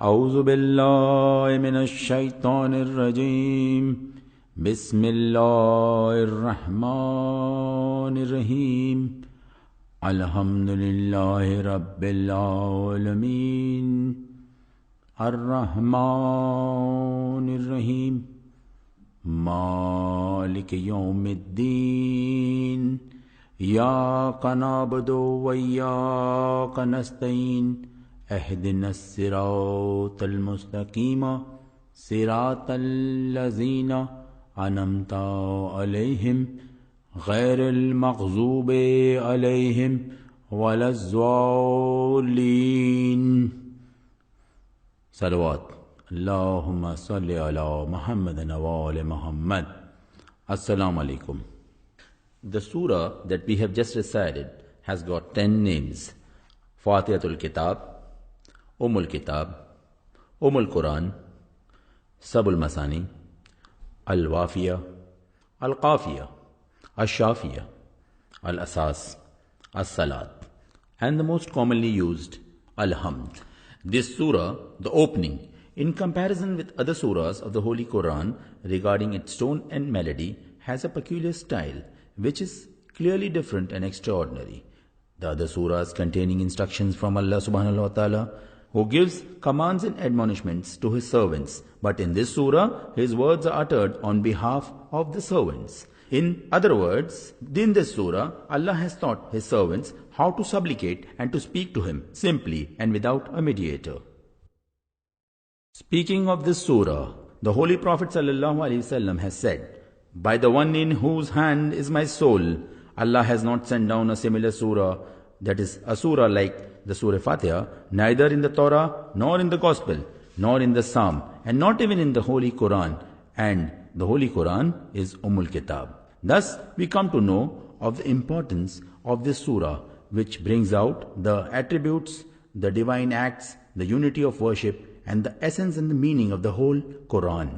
اعوذ باللہ من الشیطان الرجیم بسم اللہ الرحمن الرحیم الحمد للہ رب العالمین الرحمن الرحیم مالک یوم الدین ایاک نعبد و ایاک نستعین اہدنا الصراط المستقیم صراط الذین انعمت علیہم غیر المغضوب علیہم ولا الضالین. صلوات. اللہم صلی علی محمد وآل محمد. Assalamu alaikum. The surah that we have just recited has got 10 names: Fatihatul Kitab, Kitab, Quran, Sabul Masani, Al-Wafiyah, Al-Qafiyah, Al-Shafiyah, Al-Asas, As-Salat, and the most commonly used, Al-Hamd. This surah, the opening, in comparison with other surahs of the Holy Quran regarding its tone and melody, has a peculiar style which is clearly different and extraordinary. The other surahs containing instructions from Allah subhanahu wa ta'ala, who gives commands and admonishments to his servants, but in this surah, his words are uttered on behalf of the servants. In other words, in this surah, Allah has taught his servants how to supplicate and to speak to him simply and without a mediator. Speaking of this surah, the Holy Prophet ﷺ has said, "By the one in whose hand is my soul, Allah has not sent down a similar surah, that is a surah like the Surah Fatiha, neither in the Torah, nor in the Gospel, nor in the Psalm, and not even in the Holy Quran, and the Holy Quran is Kitab." Thus, we come to know of the importance of this surah, which brings out the attributes, the divine acts, the unity of worship, and the essence and the meaning of the whole Quran.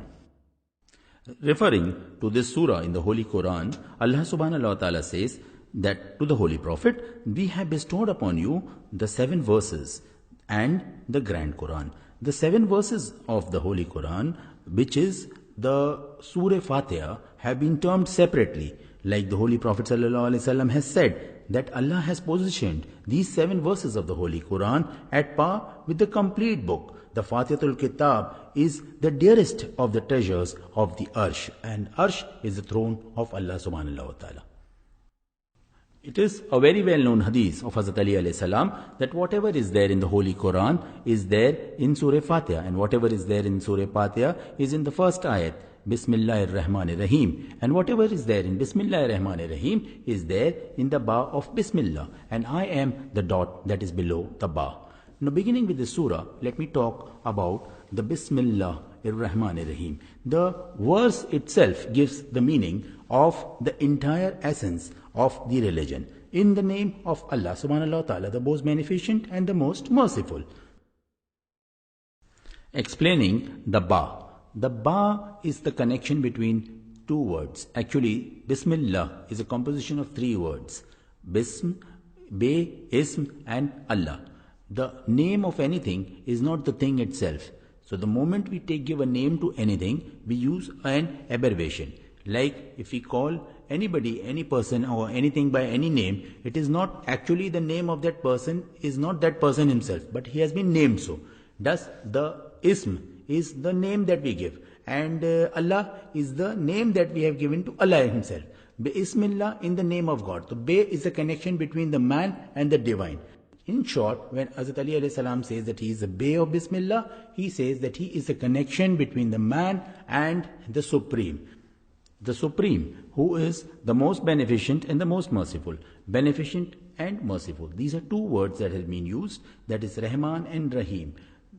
Referring to this surah in the Holy Quran, Allah subhanahu wa ta'ala says that to the Holy Prophet, "We have bestowed upon you the 7 verses and the Grand Quran." The 7 verses of the Holy Quran, which is the Surah Fatiha, have been termed separately. Like the Holy Prophet ﷺ has said that Allah has positioned these 7 verses of the Holy Quran at par with the complete book. The Fatihatul Kitab is the dearest of the treasures of the Arsh, and Arsh is the throne of Allah subhanahu wa ta'ala. It is a very well-known hadith of Hazrat Ali alayhi salam that whatever is there in the Holy Quran is there in Surah Fatiha, and whatever is there in Surah Fatiha is in the first ayat, Bismillahir Rahmanir Rahim, and whatever is there in Bismillahir Rahmanir Rahim is there in the ba of Bismillah, and I am the dot that is below the ba. Now, beginning with the surah, let me talk about the Bismillahir Rahmanir Rahim. The verse itself gives the meaning of the entire essence of the religion. In the name of Allah subhanahu wa ta'ala, the most beneficent and the most merciful. Explaining the ba. The ba is the connection between 2 words. Actually, Bismillah is a composition of 3 words. Bism, Be, Ism, and Allah. The name of anything is not the thing itself. So the moment we give a name to anything, we use an abbreviation. Like if we call anybody, any person or anything by any name, it is not actually the name of that person, is not that person himself, but he has been named so. Thus the Ism is the name that we give, and Allah is the name that we have given to Allah himself. Bismillah, in the name of God. So Be is the connection between the man and the divine. In short, when Hazrat Ali alayhi salam says that he is a Be of Bismillah, he says that he is a connection between the man and the Supreme. The Supreme, who is the most beneficent and the most merciful. Beneficent and merciful. These are 2 words that have been used, that is Rahman and Rahim.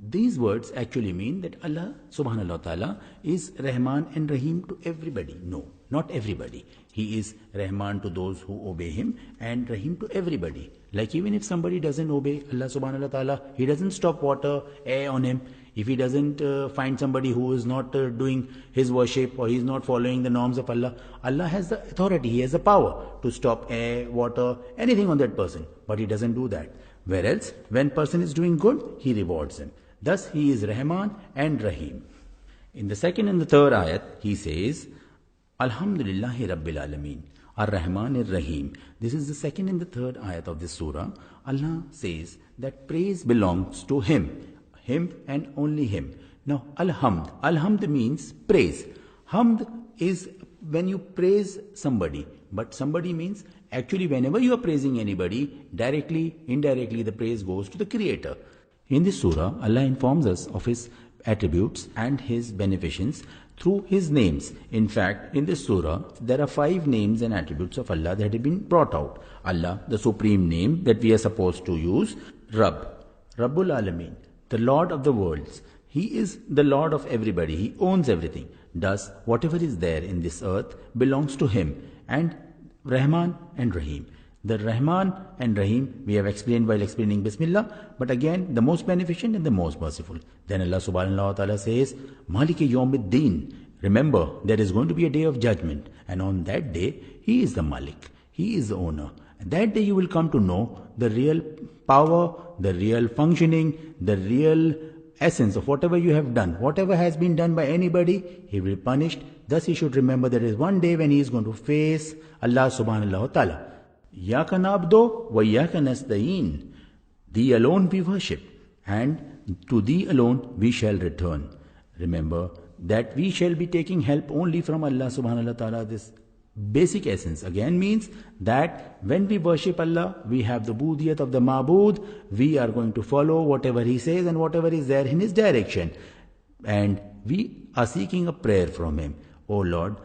These words actually mean that Allah subhanahu wa ta'ala is Rahman and Rahim to everybody. No, not everybody. He is Rahman to those who obey him and Rahim to everybody. Like even if somebody doesn't obey Allah subhanahu wa ta'ala, he doesn't stop water, air on him. If he doesn't find somebody who is not doing his worship or he is not following the norms of Allah, Allah has the authority, he has the power to stop air, water, anything on that person. But he doesn't do that. Whereas when person is doing good, he rewards him. Thus he is Rahman and Rahim. In the second and the third ayat, he says, Alhamdulillahi Rabbil Alameen, Ar-Rahman Ar-Rahim. This is the second and the third ayat of this surah. Allah says that praise belongs to Him and only Him. Now, Alhamd means praise. Hamd is when you praise somebody, but somebody means actually whenever you are praising anybody, directly, indirectly, the praise goes to the Creator. In this surah, Allah informs us of His attributes and His beneficence through His names. In fact, in this surah, there are 5 names and attributes of Allah that have been brought out. Allah, the supreme name that we are supposed to use, Rabbul Alameen, the Lord of the worlds. He is the Lord of everybody. He owns everything. Thus, whatever is there in this earth belongs to Him. And Rahman and Rahim. The Rahman and Rahim we have explained while explaining Bismillah, but again the most beneficent and the most merciful. Then Allah subhanahu wa ta'ala says, Maliki Yawmiddin. Remember, there is going to be a day of judgment, and on that day, He is the Malik. He is the owner. And that day you will come to know the real power, the real functioning, the real essence of whatever you have done. Whatever has been done by anybody, he will be punished. Thus he should remember there is one day when he is going to face Allah subhanahu wa ta'ala. Iyaka na'budu wa iyaka nasta'een. Thee alone we worship, and to Thee alone we shall return. Remember that we shall be taking help only from Allah subhanahu wa ta'ala. This basic essence again means that when we worship Allah, we have the budiyat of the ma'bud. We are going to follow whatever He says and whatever is there in His direction. And we are seeking a prayer from Him. Oh Lord,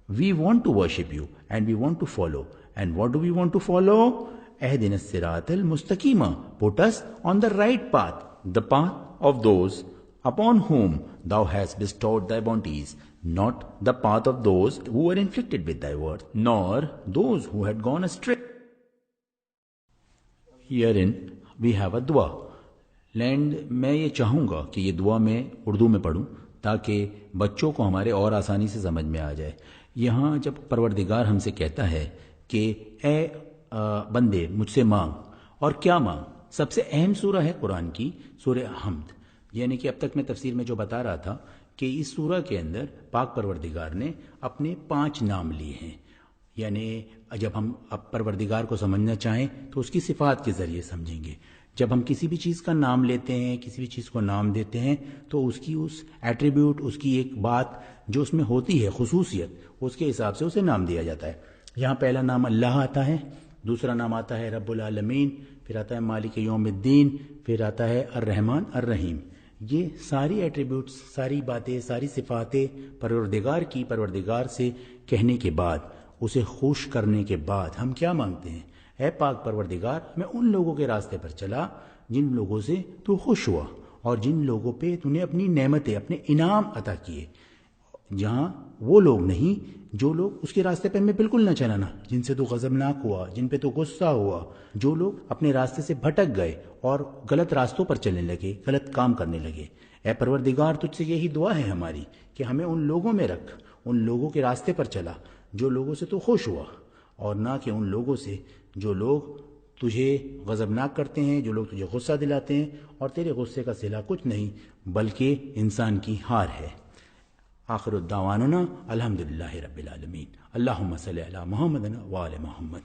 we want to worship You and we want to follow. And what do we want to follow? Ahdina as-siratal mustaqima. Put us on the right path, the path of those upon whom Thou hast bestowed Thy bounties, not the path of those who were inflicted with Thy word, nor those who had gone astray. Herein we have a dua. Land मैं ये चाहूँगा कि ये दुआ मैं उर्दू में पढ़ूँ ताकि बच्चों को हमारे और आसानी से समझ में आ जाए. यहाँ जब परवरदिगार हमसे कहता है कि ए बंदे मुझसे मांग, और क्या मांग, सबसे अहम सूरह है कुरान की सूरह हम्द. यानी कि अब तक मैं तफसीर में जो बता रहा था कि इस सूरह के अंदर पाक परवरदिगार ने अपने 5 नाम लिए हैं. यानी जब हम अब परवरदिगार को समझना चाहें तो उसकी सिफात के ज़रिए समझेंगे. जब हम किसी भी चीज़ का नाम लेते हैं, किसी भी चीज़ को नाम देते हैं, तो उसकी उस एट्रीब्यूट, उसकी एक बात जो उसमें होती है, खुसूसियत, उसके हिसाब से उसे नाम दिया जाता है. यहाँ पहला नाम अल्लाह आता है, दूसरा नाम आता है रब्बुल आलमीन, फिर आता है मालिक यौमिद्दीन, फिर आता है अर्रहमान अर्रहीम. ये सारी एट्रीब्यूट्स, सारी बातें, सारी सिफातें परवरदिगार की, परवरदिगार से कहने के बाद, उसे खुश करने के बाद हम क्या मांगते हैं? ऐ पाक परवरदिगार, मैं उन लोगों के रास्ते पर चला जिन लोगों से तू खुश हुआ और जिन लोगों पे तूने अपनी नेमतें, अपने इनाम अता किए. जहाँ वो लोग नहीं जो लोग उसके रास्ते पे मैं बिल्कुल न चलाना, जिनसे तू गज़बनाक हुआ, जिन पे तू गुस्सा हुआ, जो लोग अपने रास्ते से भटक गए और गलत रास्तों पर चलने लगे, गलत काम करने लगे. ऐ परवरदिगार, तुझसे यही दुआ है हमारी कि हमें उन लोगों में रख, उन लोगों के रास्ते पर चला जो लोगों से तू खुश हुआ, और ना कि उन लोगों से जो लोग तुझे गज़बनाक करते हैं, जो लोग तुझे गुस्सा दिलाते हैं और तेरे गुस्से का सिला कुछ नहीं बल्कि इंसान की हार है. आखिर दावाना अल्हम्दुलिल्लाहि रब्बिल आलमीन. अल्लाहुम्मा सल्ली अला मुहम्मद व आले मुहम्मद.